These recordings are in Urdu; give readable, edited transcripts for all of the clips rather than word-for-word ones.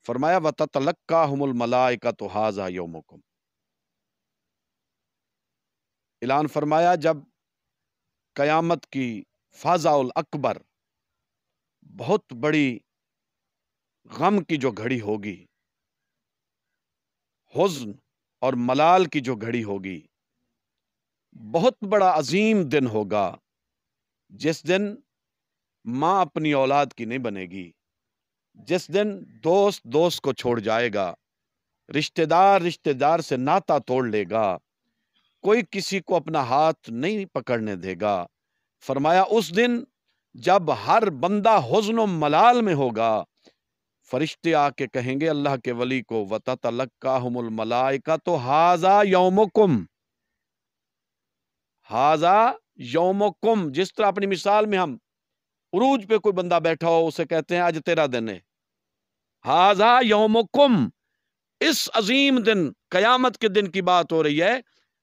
فرمایا وَتَتَلَقَّاهُمُ الْمَلَائِكَةُ هَٰذَا يَوْمُكُمْ، اعلان فرمایا جب قیامت کی فاضع الاکبر، بہت بڑی غم کی جو گھڑی ہوگی، حزن اور ملال کی جو گھڑی ہوگی، بہت بڑا عظیم دن ہوگا جس دن ماں اپنی اولاد کی نہیں بنے گی، جس دن دوست دوست کو چھوڑ جائے گا، رشتہ دار سے ناتا توڑ لے گا، کوئی کسی کو اپنا ہاتھ نہیں پکڑنے دے گا۔ فرمایا اس دن جب ہر بندہ حزن و ملال میں ہوگا، فرشتے آ کے کہیں گے اللہ کے ولی کو وَتَتَلَقَّاهُمُ الْمَلَائِكَةُ هَٰذَا يَوْمُكُمْ، ہاذا یومکم۔ جس طرح اپنی مثال میں ہم عروج پہ کوئی بندہ بیٹھا ہو اسے کہتے ہیں آج تیرا دن ہے، ہاذا یومکم، اس عظیم دن قیامت کے دن کی بات ہو رہی ہے۔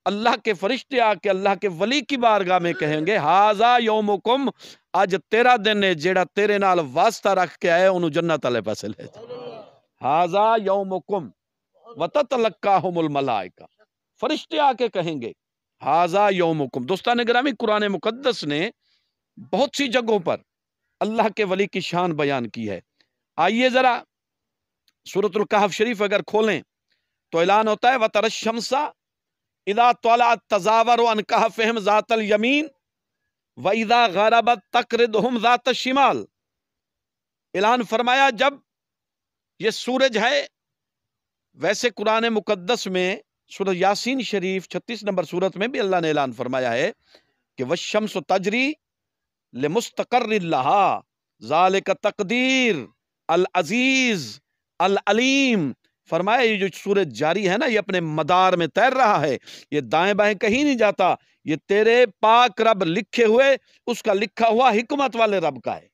اللہ کے فرشتے آ کے اللہ کے ولی کی بارگاہ میں کہیں گے ہاذا یومکم، اج تیرا دن ہے، جیڑا تیرے نال واسطہ رکھ کے آئے انہوں جنت والے پاسے لے جا۔ ہاذا یومکم وتتلقاہم الملائکہ، فرشتے آ کے کہیں گے ہاذا یومکم۔ دوستان گرامی، قرآن مقدس نے بہت سی جگہوں پر اللہ کے ولی کی شان بیان کی ہے۔ آئیے ذرا سورۃ الکہف شریف اگر کھولیں تو اعلان ہوتا ہے وَتَرَى الشَّمْسَ اِذَا طَلَعَت تَزَاوَرُ عَنْ كَهْفِهِمْ ذَاتَ الْيَمِينِ وَإِذَا غَرَبَتْ تَقْرِضُهُمْ ذَاتَ الشِّمَالِ۔ اعلان فرمایا جب یہ سورج ہے، ویسے قرآن مقدس میں سورہ یاسین شریف 36 نمبر سورت میں بھی اللہ نے اعلان فرمایا ہے کہ وَالشَّمْسُ تَجْرِي لِمُسْتَقَرٍّ لَهَا ذَلِكَ تَقْدِيرُ العزیز العلیم۔ فرمایا یہ جو سورج جاری ہے نا، یہ اپنے مدار میں تیر رہا ہے، یہ دائیں بائیں کہیں نہیں جاتا، یہ تیرے پاک رب لکھے ہوئے، اس کا لکھا ہوا حکمت والے رب کا ہے۔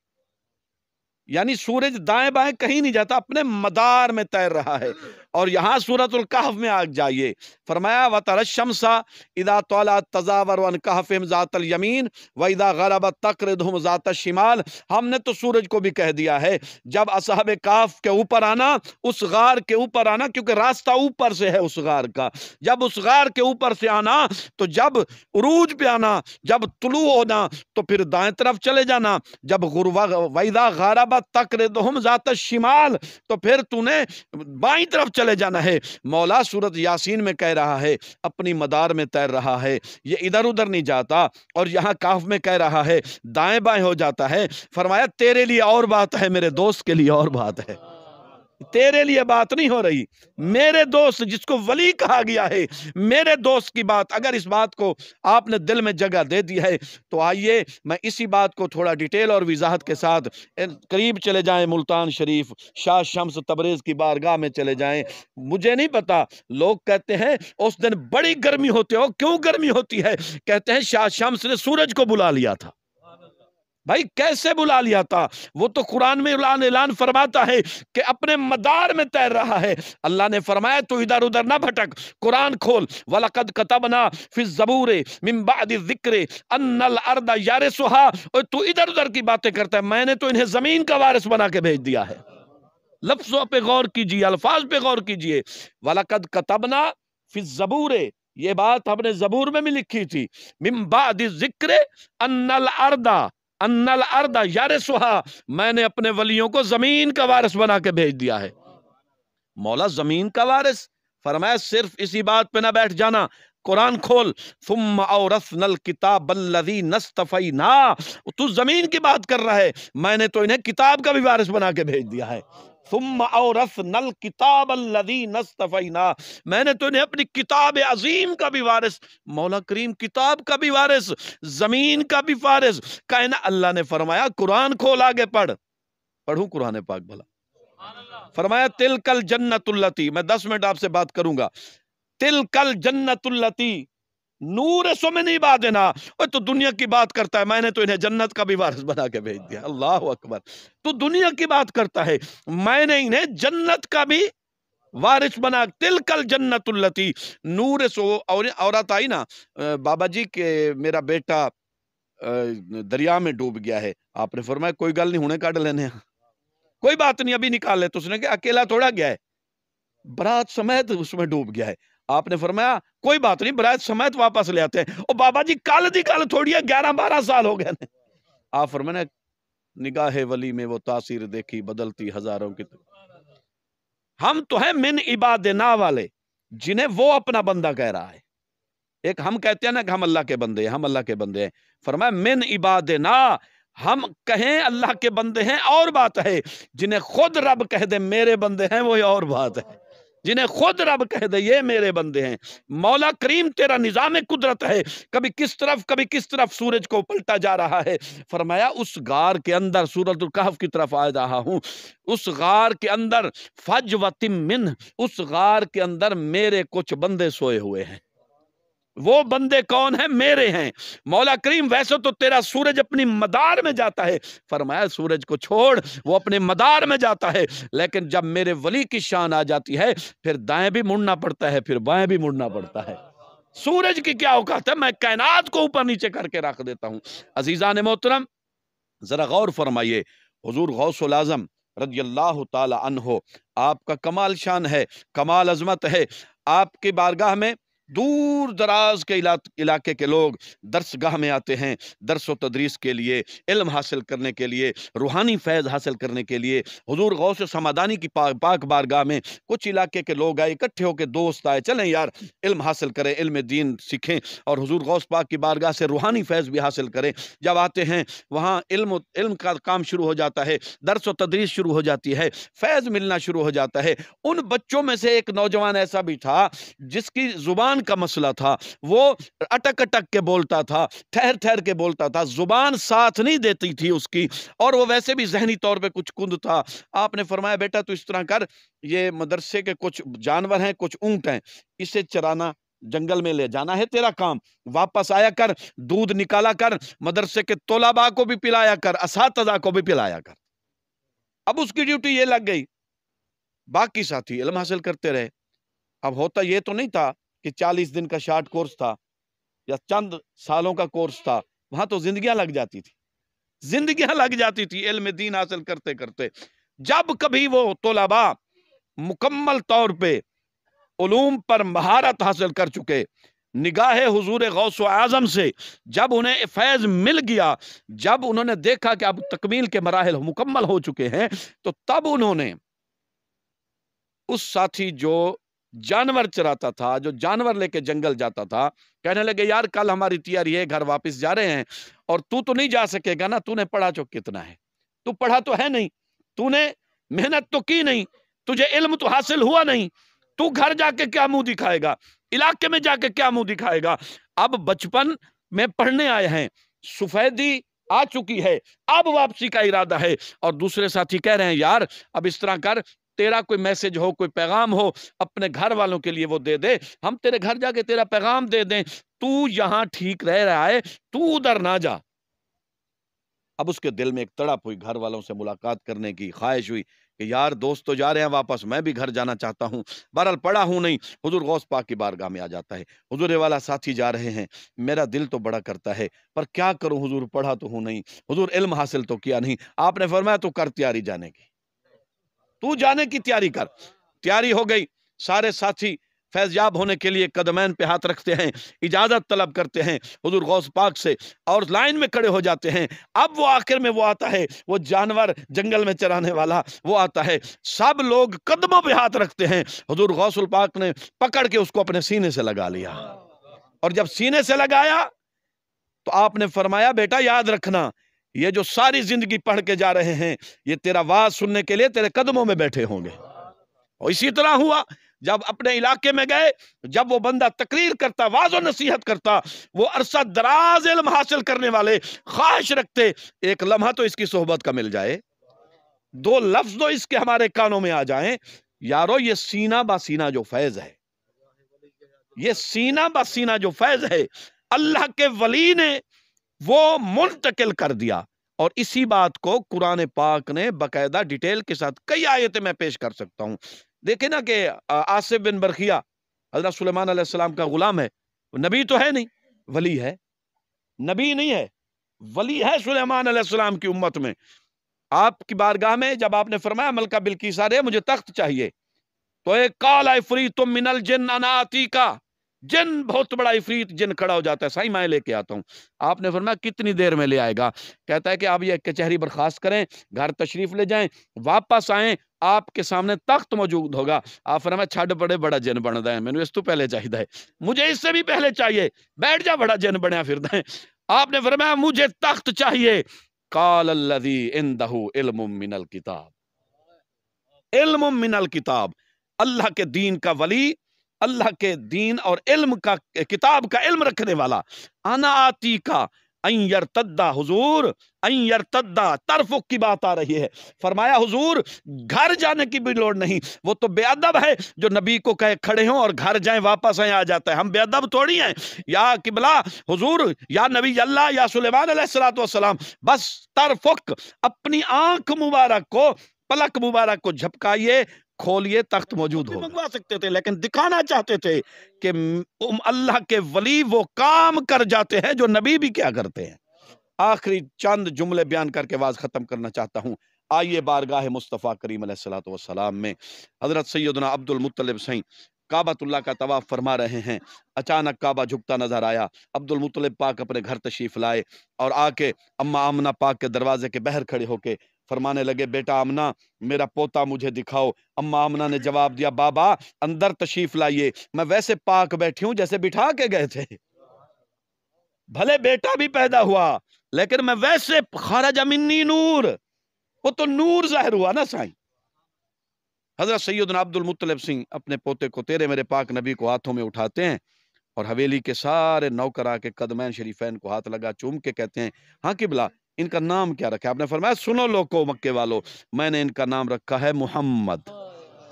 یعنی سورج دائیں بائیں کہیں نہیں جاتا، اپنے مدار میں تیر رہا ہے۔ اور یہاں سورۃ الکہف میں آ جائیے، فرمایا وَتَرَى الشَّمْسَ اِذَا طَلَعَت تَزَاوَرُ عَنْ كَهْفِهِمْ ذَاتَ الْيَمِينِ وَإِذَا غَرَبَتْ تَقْرِضُهُمْ ذَاتَ الشِّمَالِ۔ ہم نے تو سورج کو بھی کہہ دیا ہے جب اصحاب کہف کے اوپر آنا، اس غار کے اوپر آنا، کیونکہ راستہ اوپر سے ہے اس غار کا، جب اس غار کے اوپر سے آنا تو جب عروج پہ آنا، جب طلوع ہونا تو پھر دائیں طرف چلے جانا، جب وَإِذَا غَرَبَتْ تَقْرِضُهُمْ ذَاتَ الشِّمَالِ تو پھر تو نے بائیں طرف چلے جانا ہے۔ مولا سورۃ یاسین میں کہہ رہا ہے اپنی مدار میں تیر رہا ہے، یہ ادھر ادھر نہیں جاتا، اور یہاں کہف میں کہہ رہا ہے دائیں بائیں ہو جاتا ہے۔ فرمایا تیرے لیے اور بات ہے، میرے دوست کے لیے اور بات ہے، تیرے لیے بات نہیں ہو رہی۔ میرے دوست جس کو ولی کہا گیا ہے، میرے دوست کی بات، اگر اس بات کو آپ نے دل میں جگہ دے دی ہے تو آئیے میں اسی بات کو تھوڑا ڈیٹیل اور وضاحت کے ساتھ، قریب چلے جائیں ملتان شریف، شاہ شمس تبریز کی بارگاہ میں چلے جائیں۔ مجھے نہیں پتا، لوگ کہتے ہیں اس دن بڑی گرمی ہوتی ہے، کیوں گرمی ہوتی ہے؟ کہتے ہیں شاہ شمس نے سورج کو بلا لیا تھا۔ بھائی کیسے بلا لیا تھا؟ وہ تو قرآن میں اعلان فرماتا ہے کہ اپنے مدار میں تیر رہا ہے۔ اللہ نے فرمایا تو ادھر ادھر نہ بھٹک، قرآن کھول، وَلَقَدْ كَتَبْنَا فِي الزَّبُورِ مِن بَعْدِ الذِّكْرِ أَنَّ الْأَرْضَ يَرِثُهَا۔ اور تو ادھر ادھر کی باتیں کرتا ہے، میں نے تو انہیں زمین کا وارث بنا کے بھیج دیا ہے۔ لفظوں پہ غور کیجئے، الفاظ پہ غور کیجئے۔ وَلَقَدْ كَتَبْنَا فِي الزَّبُورِ، یہ بات ہم نے زبور میں بھی لکھی تھی، مِن بَعْدِ الذِّكْرِ أَنَّ الْأَرْضَ يَرِثُهَا، میں نے اپنے ولیوں کو زمین کا وارث بنا کے بھیج دیا ہے۔ مولا زمین کا وارث؟ فرمایا صرف اسی بات پہ نہ بیٹھ جانا، قرآن کھول، ثم اورثنا الکتاب الذین اصطفینا۔ تو زمین کی بات کر رہا ہے، میں نے تو انہیں کتاب کا بھی وارث بنا کے بھیج دیا ہے۔ ثم اورثنا الکتاب الذین اصطفینا، میں نے تو انہیں اپنی کتاب عظیم کا بھی وارث، مولا کریم کتاب کا بھی وارث، زمین کا بھی وارث کہنا۔ اللہ نے فرمایا قرآن کھول، آگے پڑھ، پڑھوں قرآن پاک بھلا؟ فرمایا تلک الجنت التی، میں 10 منٹ آپ سے بات کروں گا، تلک الجنت التی نورث من عبادنا۔ اور تو دنیا کی بات کرتا ہے، میں نے تو انہیں جنت کا بھی وارث بنا کے بھیج دیا۔ اللہ اکبر، تو دنیا کی بات کرتا ہے، میں نے انہیں جنت کا بھی وارث بنا۔ تلک الجنت التی نورث، عورت آئی نا، بابا جی کہ میرا بیٹا دریا میں ڈوب گیا ہے، آپ نے فرمایا کوئی گل نہیں، ہونے کاٹ لینے ہیں، کوئی بات نہیں ابھی نکال لے. تو اس نے کہا اکیلا تھوڑا گیا ہے, برات سمیت اس میں ڈوب گیا ہے. آپ نے فرمایا کوئی بات نہیں, برات سمیت واپس لے آتے ہیں. او بابا جی کل دی کل تھوڑی ہے, 11-12 سال ہو گئے. آپ فرمایا نگاہ ولی میں وہ تاثیر دیکھی بدلتی ہزاروں کی. ہم تو ہیں من عبادنا والے, جنہیں وہ اپنا بندہ کہہ رہا ہے. ایک ہم کہتے ہیں نا کہ ہم اللہ کے بندے ہیں, ہم اللہ کے بندے ہیں. فرمایا من عبادنا, ہم کہیں اللہ کے بندے ہیں اور بات ہے, جنہیں خود رب کہہ دے میرے بندے ہیں وہی اور بات ہے. جنہیں خود رب کہہ دے یہ میرے بندے ہیں. مولا کریم تیرا نظام قدرت ہے, کبھی کس طرف سورج کو پلٹا جا رہا ہے. فرمایا اس غار کے اندر, سورۃ الکہف کی طرف آ رہا ہوں, اس غار کے اندر فجوۃ من, اس غار کے اندر میرے کچھ بندے سوئے ہوئے ہیں. وہ بندے کون ہیں؟ میرے ہیں. مولا کریم ویسے تو تیرا سورج اپنی مدار میں جاتا ہے. فرمایا سورج کو چھوڑ, وہ اپنے مدار میں جاتا ہے, لیکن جب میرے ولی کی شان آ جاتی ہے پھر دائیں بھی مڑنا پڑتا ہے, پھر بائیں بھی مڑنا پڑتا ہے. سورج کی کیا اوقات ہے, میں کائنات کو اوپر نیچے کر کے رکھ دیتا ہوں. عزیزان محترم ذرا غور فرمائیے, حضور غوث الاعظم رضی اللہ تعالی عنہ, آپ کا کمال شان ہے, کمال عظمت ہے. آپ کی بارگاہ میں دور دراز کے علاقے کے لوگ درس گاہ میں آتے ہیں, درس و تدریس کے لیے, علم حاصل کرنے کے لیے, روحانی فیض حاصل کرنے کے لیے. حضور غوث سمدانی کی پاک بارگاہ میں کچھ علاقے کے لوگ آئے, اکٹھے ہو کے دوست آئے, چلیں یار علم حاصل کریں, علم دین سیکھیں اور حضور غوث پاک کی بارگاہ سے روحانی فیض بھی حاصل کریں. جب آتے ہیں وہاں علم کا کام شروع ہو جاتا ہے, درس و تدریس شروع ہو جاتی ہے, فیض ملنا شروع ہو جاتا ہے. ان بچوں میں سے ایک نوجوان ایسا بھی تھا جس کی زبان کا مسئلہ تھا, وہ اٹک اٹک کے بولتا تھا, ٹھہر ٹھہر کے بولتا تھا, زبان ساتھ نہیں دیتی تھی اس کی, اور وہ ویسے بھی ذہنی طور پہ کچھ کند تھا. آپ نے فرمایا بیٹا تو اس طرح کر, یہ مدرسے کے کچھ جانور ہیں, کچھ اونٹ ہیں, اسے چرانا, جنگل میں لے جانا ہے تیرا کام, واپس آیا کر, دودھ نکالا کر, مدرسے کے طلباء کو بھی پلایا کر, اساتذہ کو بھی پلایا کر. اب اس کی ڈیوٹی یہ لگ گئی, باقی ساتھی علم حاصل کرتے رہے. اب ہوتا یہ تو نہیں تھا کہ 40 دن کا شارٹ کورس تھا یا چند سالوں کا کورس تھا, وہاں تو زندگیاں لگ جاتی تھی علم دین حاصل کرتے کرتے. جب کبھی وہ طلباء مکمل طور پہ علوم پر مہارت حاصل کر چکے, نگاہ حضور غوث اعظم سے جب انہیں فیض مل گیا, جب انہوں نے دیکھا کہ اب تکمیل کے مراحل مکمل ہو چکے ہیں, تو تب انہوں نے اس ساتھی جو جانور چراتا تھا, جو جانور لے کے جنگل جاتا تھا, کہنے لگے یار کل ہماری تیاری ہے, گھر واپس جا رہے ہیں, اور تو نہیں جا سکے گا نا, تو نے پڑھا جو کتنا ہے, تو پڑھا تو ہے نہیں, تو نے محنت تو کی نہیں, تجھے علم تو حاصل ہوا نہیں, تو گھر جا کے کیا منہ دکھائے گا, علاقے میں جا کے کیا منہ دکھائے گا. اب بچپن میں پڑھنے آئے ہیں, سفیدی آ چکی ہے, اب واپسی کا ارادہ ہے. اور دوسرے ساتھی کہہ رہے ہیں یار اب اس طرح کر, تیرا کوئی میسج ہو, کوئی پیغام ہو اپنے گھر والوں کے لیے وہ دے دے, ہم تیرے گھر جا کے تیرا پیغام دے دیں, تو یہاں ٹھیک رہ رہا ہے, تو ادھر نہ جا. اب اس کے دل میں ایک تڑپ ہوئی, گھر والوں سے ملاقات کرنے کی خواہش ہوئی کہ یار دوست تو جا رہے ہیں واپس, میں بھی گھر جانا چاہتا ہوں, بہرحال پڑھا ہوں نہیں. حضور غوث پاک کی بارگاہ میں آ جاتا ہے, حضور والا ساتھی جا رہے ہیں, میرا دل تو بڑا کرتا ہے پر کیا کروں حضور, پڑھا تو ہوں نہیں, حضور علم حاصل تو کیا نہیں. آپ نے فرمایا تو کر تیاری جانے کی, تو جانے کی تیاری کر. تیاری ہو گئی, سارے ساتھی فیض یاب ہونے کے لیے قدمین پہ ہاتھ رکھتے ہیں, اجازت طلب کرتے ہیں حضور غوث پاک سے, اور لائن میں کھڑے ہو جاتے ہیں. اب وہ آخر میں وہ آتا ہے, وہ جانور جنگل میں چرانے والا وہ آتا ہے, سب لوگ قدموں پہ ہاتھ رکھتے ہیں. حضور غوث پاک نے پکڑ کے اس کو اپنے سینے سے لگا لیا, اور جب سینے سے لگایا تو آپ نے فرمایا بیٹا یاد رکھنا, یہ جو ساری زندگی پڑھ کے جا رہے ہیں یہ تیرا واز سننے کے لیے تیرے قدموں میں بیٹھے ہوں گے. اور اسی طرح ہوا, جب اپنے علاقے میں گئے, جب وہ بندہ تقریر کرتا, واز و نصیحت کرتا, وہ عرصہ دراز علم حاصل کرنے والے خواہش رکھتے ایک لمحہ تو اس کی صحبت کا مل جائے, 2 لفظ تو اس کے ہمارے کانوں میں آ جائیں. یارو یہ سینہ با سینہ جو فیض ہے, یہ سینہ با سینہ جو فیض ہے, اللہ کے ولی نے وہ منتقل کر دیا. اور اسی بات کو قرآن پاک نے باقاعدہ ڈیٹیل کے ساتھ کئی آیتیں میں پیش کر سکتا ہوں. دیکھیں نا کہ آصف بن برخیہ حضرت سلیمان علیہ السلام کا غلام ہے, نبی تو ہے نہیں, ولی ہے, نبی نہیں ہے, ولی ہے سلیمان علیہ السلام کی امت میں. آپ کی بارگاہ میں جب آپ نے فرمایا ملکہ بلقیس آ رہے مجھے تخت چاہیے، تو ایک قال عفریت من الجن انا آتیکا، جن بہت بڑا عفریت جن کھڑا ہو جاتا ہے، سائیں میں لے کے آتا ہوں۔ آپ نے فرمایا کتنی دیر میں لے آئے گا؟ کہتا ہے کہ آپ یہ کچہری برخاست کریں، گھر تشریف لے جائیں، واپس آئیں، آپ کے سامنے تخت موجود ہوگا۔ آپ فرمایا چھڈ پڑے بڑا جن بن دا ہے، مینوں اس تو پہلے چاہیے، مجھے اس سے بھی پہلے چاہیے، بیٹھ جا بڑا جن بنیا پھردا ہے۔ آپ نے فرمایا مجھے تخت چاہیے۔ قال الذی عندہ علم من الکتاب، علم من الکتاب، اللہ کے دین کا ولی، اللہ کے دین اور علم کا، کتاب کا علم رکھنے والا، انا آتی کا ان یرتدا، حضور ان یرتدا، ترفق کی بات آ رہی ہے، فرمایا حضور گھر جانے کی بھی لوڑ نہیں، وہ تو بے ادب ہے جو نبی کو کہے کھڑے ہوں اور گھر جائیں واپس آئیں، آ جاتا ہے، ہم بے ادب تھوڑی ہیں یا قبلہ حضور یا نبی اللہ یا سلیمان علیہ السلام، بس ترفق، اپنی آنکھ مبارک کو، پلک مبارک کو جھپکائیے، کھولیے، تخت موجود ہو منگوا سکتے تھے، لیکن دکھانا چاہتے تھے کہ اللہ کے ولی وہ کام کر جاتے ہیں جو نبی بھی کیا کرتے ہیں۔ آخری چند جملے بیان کر کے آواز ختم کرنا چاہتا ہوں۔ آئیے بارگاہ مصطفیٰ کریم علیہ السلام میں، حضرت سیدنا عبد المطلب سائیں کعبۃ اللہ کا طواف فرما رہے ہیں، اچانک کعبہ جھکتا نظر آیا، عبد المطلب پاک اپنے گھر تشریف لائے اور آ کے اماں آمنہ پاک کے دروازے کے باہر کھڑے ہو کے فرمانے لگے بیٹا آمنہ میرا پوتا مجھے دکھاؤ۔ اماں آمنہ نے جواب دیا بابا اندر تشریف لائیے، میں ویسے پاک بیٹھی ہوں جیسے بٹھا کے گئے تھے، بھلے بیٹا بھی پیدا ہوا لیکن میں ویسے خرج منی نور، وہ تو نور ظاہر ہوا نا سائیں۔ حضرت سیدنا عبد المطلب سنگھ اپنے پوتے کو تیرے میرے پاک نبی کو ہاتھوں میں اٹھاتے ہیں اور حویلی کے سارے نوکر آ کے قدمین شریفین کو ہاتھ لگا چوم کے کہتے ہیں ہاں قبلہ ان کا نام کیا رکھا ہے؟ آپ نے فرمایا سنو لوگو مکے والو، میں نے ان کا نام رکھا ہے محمد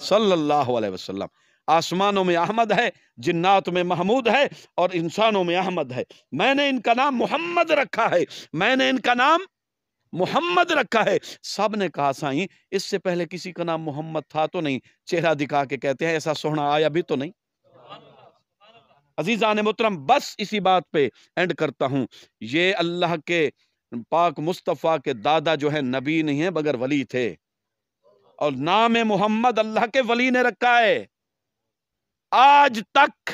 صلی اللہ علیہ وسلم۔ آسمانوں میں احمد ہے، جنات میں محمود ہے اور انسانوں میں احمد ہے، میں نے ان کا نام محمد رکھا ہے، میں نے ان کا نام محمد رکھا ہے۔ سب نے کہا سائیں اس سے پہلے کسی کا نام محمد تھا تو نہیں؟ چہرہ دکھا کے کہتے ہیں ایسا سونا آیا بھی تو نہیں۔ عزیزان محترم بس اسی بات پہ اینڈ کرتا ہوں، یہ اللہ کے پاک مصطفیٰ کے دادا جو ہے نبی نہیں ہیں مگر ولی تھے، اور نام محمد اللہ کے ولی نے رکھا ہے، آج تک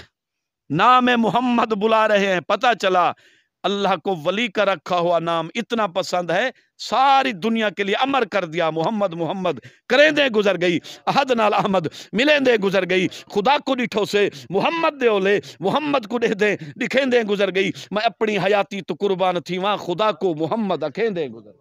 نام محمد بلا رہے ہیں۔ پتہ چلا اللہ کو ولی کا رکھا ہوا نام اتنا پسند ہے، ساری دنیا کے لیے امر کر دیا محمد محمد، کریں دے گزر گئی احد نال احمد، ملیں دے گزر گئی خدا کو ڈٹھو سے محمد دے اولے، محمد کو دے دکھیں دے گزر گئی، میں اپنی حیاتی تو قربان تھی وہاں خدا کو محمد اکھیں دے گزر